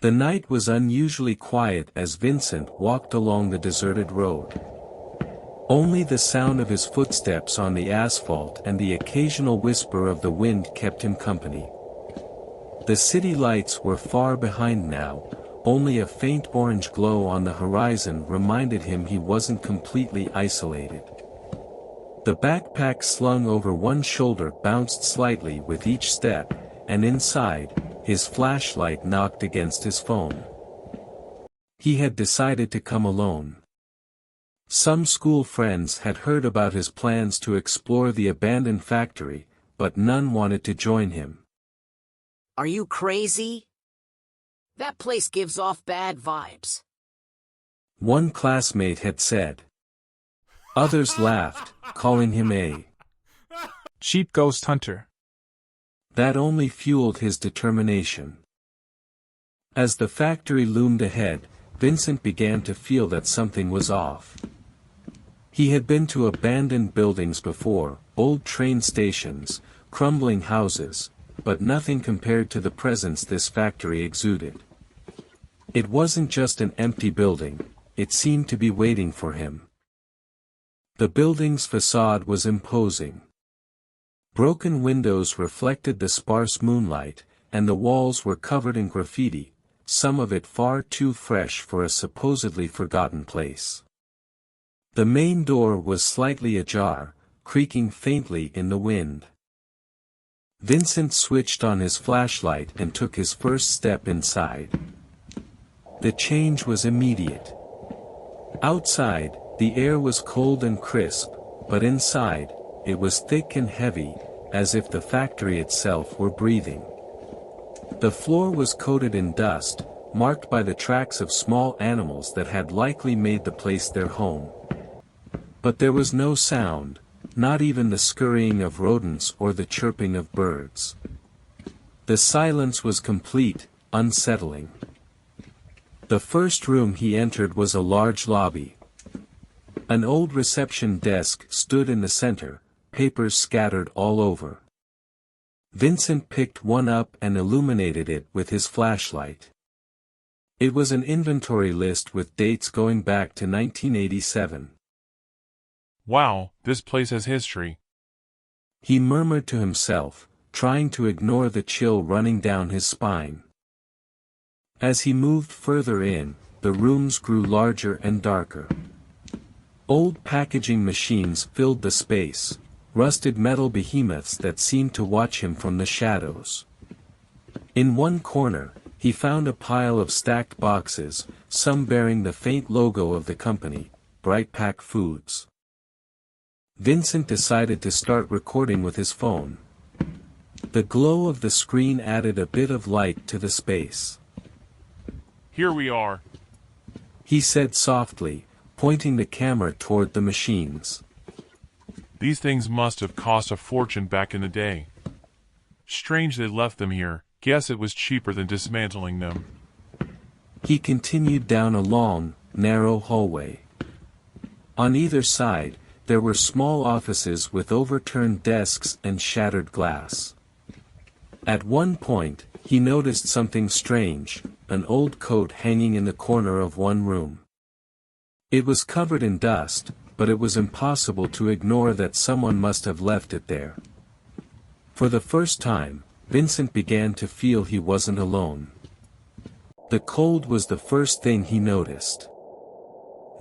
The night was unusually quiet as Vincent walked along the deserted road. Only the sound of his footsteps on the asphalt and the occasional whisper of the wind kept him company. The city lights were far behind now, only a faint orange glow on the horizon reminded him he wasn't completely isolated. The backpack slung over one shoulder bounced slightly with each step, and inside, his flashlight knocked against his phone. He had decided to come alone. Some school friends had heard about his plans to explore the abandoned factory, but none wanted to join him. Are you crazy? That place gives off bad vibes. One classmate had said. Others laughed, calling him a cheap ghost hunter. That only fueled his determination. As the factory loomed ahead, Vincent began to feel that something was off. He had been to abandoned buildings before, old train stations, crumbling houses, but nothing compared to the presence this factory exuded. It wasn't just an empty building, it seemed to be waiting for him. The building's facade was imposing. Broken windows reflected the sparse moonlight, and the walls were covered in graffiti, some of it far too fresh for a supposedly forgotten place. The main door was slightly ajar, creaking faintly in the wind. Vincent switched on his flashlight and took his first step inside. The change was immediate. Outside, the air was cold and crisp, but inside, it was thick and heavy, as if the factory itself were breathing. The floor was coated in dust, marked by the tracks of small animals that had likely made the place their home. But there was no sound, not even the scurrying of rodents or the chirping of birds. The silence was complete, unsettling. The first room he entered was a large lobby. An old reception desk stood in the center, papers scattered all over. Vincent picked one up and illuminated it with his flashlight. It was an inventory list with dates going back to 1987. Wow, this place has history. He murmured to himself, trying to ignore the chill running down his spine. As he moved further in, the rooms grew larger and darker. Old packaging machines filled the space, rusted metal behemoths that seemed to watch him from the shadows. In one corner, he found a pile of stacked boxes, some bearing the faint logo of the company, Brightpack Foods. Vincent decided to start recording with his phone. The glow of the screen added a bit of light to the space. Here we are, he said softly, pointing the camera toward the machines. These things must have cost a fortune back in the day. Strange they left them here, guess it was cheaper than dismantling them. He continued down a long, narrow hallway. On either side, there were small offices with overturned desks and shattered glass. At one point, he noticed something strange, an old coat hanging in the corner of one room. It was covered in dust, but it was impossible to ignore that someone must have left it there. For the first time, Vincent began to feel he wasn't alone. The cold was the first thing he noticed.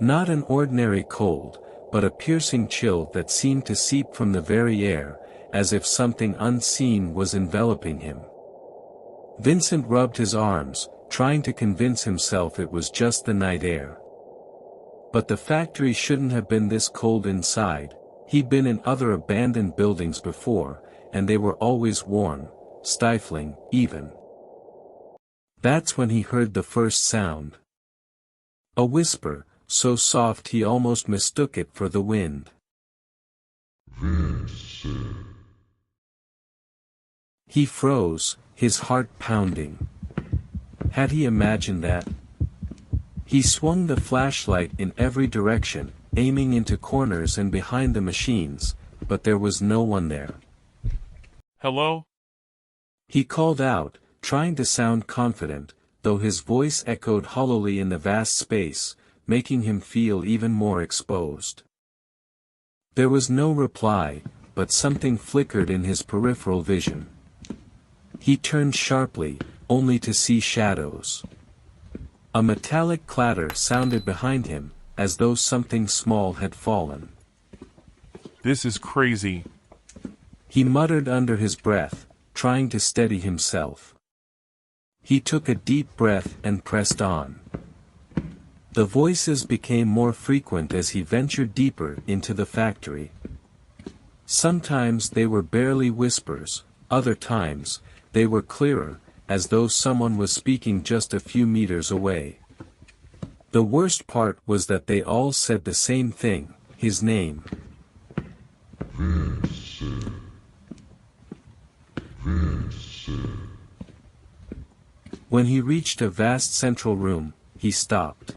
Not an ordinary cold, but a piercing chill that seemed to seep from the very air, as if something unseen was enveloping him. Vincent rubbed his arms, trying to convince himself it was just the night air. But the factory shouldn't have been this cold inside. He'd been in other abandoned buildings before, and they were always warm, stifling, even. That's when he heard the first sound. A whisper, so soft he almost mistook it for the wind. Vincent. He froze, his heart pounding. Had he imagined that? He swung the flashlight in every direction, aiming into corners and behind the machines, but there was no one there. Hello? He called out, trying to sound confident, though his voice echoed hollowly in the vast space, making him feel even more exposed. There was no reply, but something flickered in his peripheral vision. He turned sharply, only to see shadows. A metallic clatter sounded behind him, as though something small had fallen. This is crazy. He muttered under his breath, trying to steady himself. He took a deep breath and pressed on. The voices became more frequent as he ventured deeper into the factory. Sometimes they were barely whispers, other times, they were clearer, as though someone was speaking just a few meters away. The worst part was that they all said the same thing, his name. Vincent. Vincent. When he reached a vast central room, he stopped.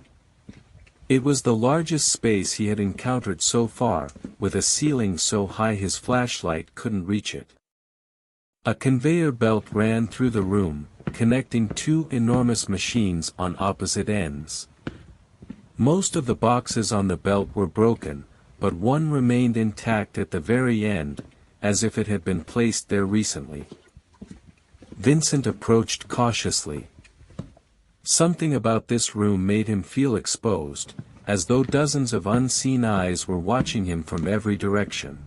It was the largest space he had encountered so far, with a ceiling so high his flashlight couldn't reach it. A conveyor belt ran through the room, connecting two enormous machines on opposite ends. Most of the boxes on the belt were broken, but one remained intact at the very end, as if it had been placed there recently. Vincent approached cautiously. Something about this room made him feel exposed, as though dozens of unseen eyes were watching him from every direction.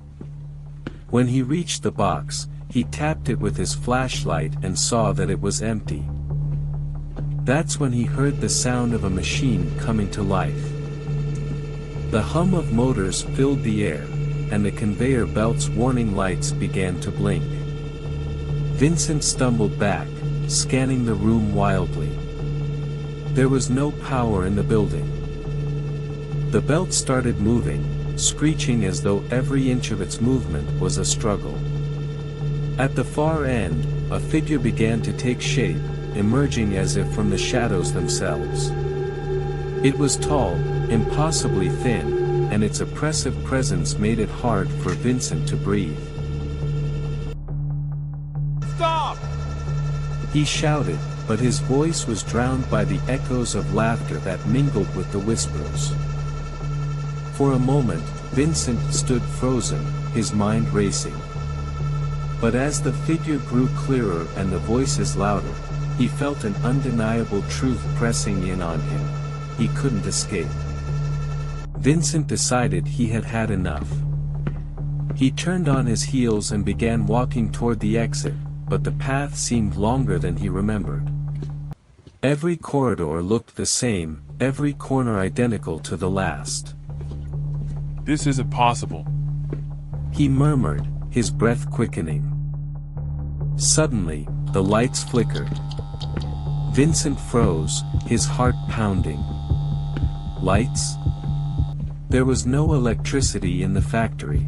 When he reached the box, he tapped it with his flashlight and saw that it was empty. That's when he heard the sound of a machine coming to life. The hum of motors filled the air, and the conveyor belt's warning lights began to blink. Vincent stumbled back, scanning the room wildly. There was no power in the building. The belt started moving, screeching as though every inch of its movement was a struggle. At the far end, a figure began to take shape, emerging as if from the shadows themselves. It was tall, impossibly thin, and its oppressive presence made it hard for Vincent to breathe. Stop! He shouted, but his voice was drowned by the echoes of laughter that mingled with the whispers. For a moment, Vincent stood frozen, his mind racing. But as the figure grew clearer and the voices louder, he felt an undeniable truth pressing in on him. He couldn't escape. Vincent decided he had had enough. He turned on his heels and began walking toward the exit, but the path seemed longer than he remembered. Every corridor looked the same, every corner identical to the last. This isn't possible. He murmured, his breath quickening. Suddenly, the lights flickered. Vincent froze, his heart pounding. Lights? There was no electricity in the factory.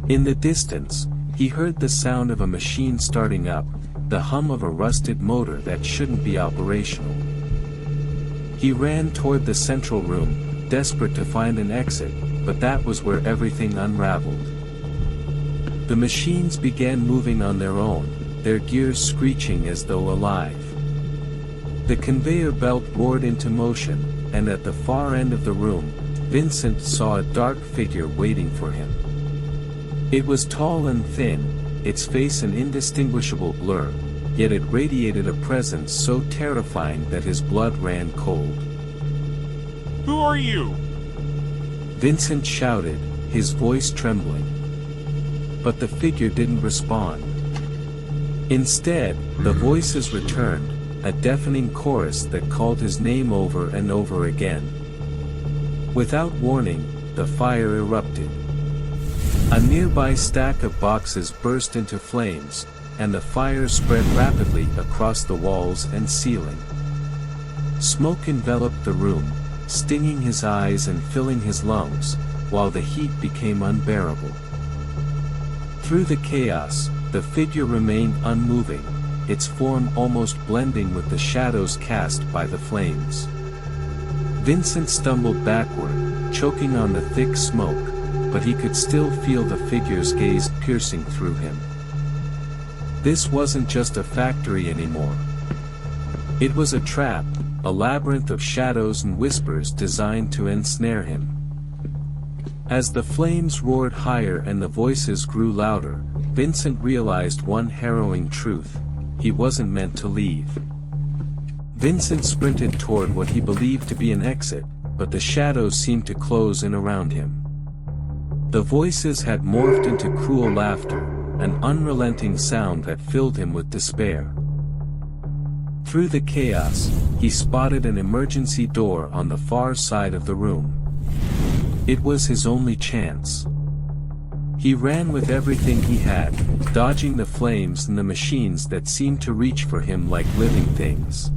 In the distance, he heard the sound of a machine starting up, the hum of a rusted motor that shouldn't be operational. He ran toward the central room, desperate to find an exit, but that was where everything unraveled. The machines began moving on their own, their gears screeching as though alive. The conveyor belt roared into motion, and at the far end of the room, Vincent saw a dark figure waiting for him. It was tall and thin, its face an indistinguishable blur, yet it radiated a presence so terrifying that his blood ran cold. Who are you? Vincent shouted, his voice trembling. But the figure didn't respond. Instead, the voices returned, a deafening chorus that called his name over and over again. Without warning, the fire erupted. A nearby stack of boxes burst into flames, and the fire spread rapidly across the walls and ceiling. Smoke enveloped the room, stinging his eyes and filling his lungs, while the heat became unbearable. Through the chaos, the figure remained unmoving, its form almost blending with the shadows cast by the flames. Vincent stumbled backward, choking on the thick smoke, but he could still feel the figure's gaze piercing through him. This wasn't just a factory anymore. It was a trap, a labyrinth of shadows and whispers designed to ensnare him. As the flames roared higher and the voices grew louder, Vincent realized one harrowing truth: he wasn't meant to leave. Vincent sprinted toward what he believed to be an exit, but the shadows seemed to close in around him. The voices had morphed into cruel laughter, an unrelenting sound that filled him with despair. Through the chaos, he spotted an emergency door on the far side of the room. It was his only chance. He ran with everything he had, dodging the flames and the machines that seemed to reach for him like living things.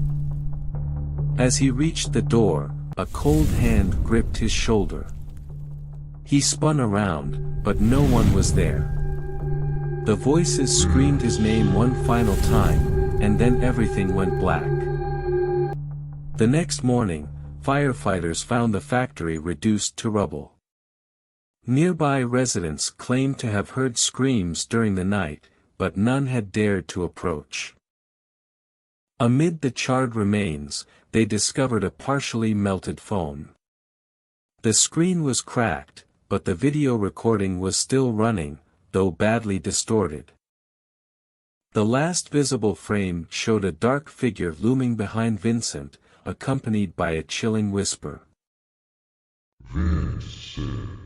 As he reached the door, a cold hand gripped his shoulder. He spun around, but no one was there. The voices screamed his name one final time, and then everything went black. The next morning, firefighters found the factory reduced to rubble. Nearby residents claimed to have heard screams during the night, but none had dared to approach. Amid the charred remains, they discovered a partially melted phone. The screen was cracked, but the video recording was still running, though badly distorted. The last visible frame showed a dark figure looming behind Vincent, accompanied by a chilling whisper. Vincent.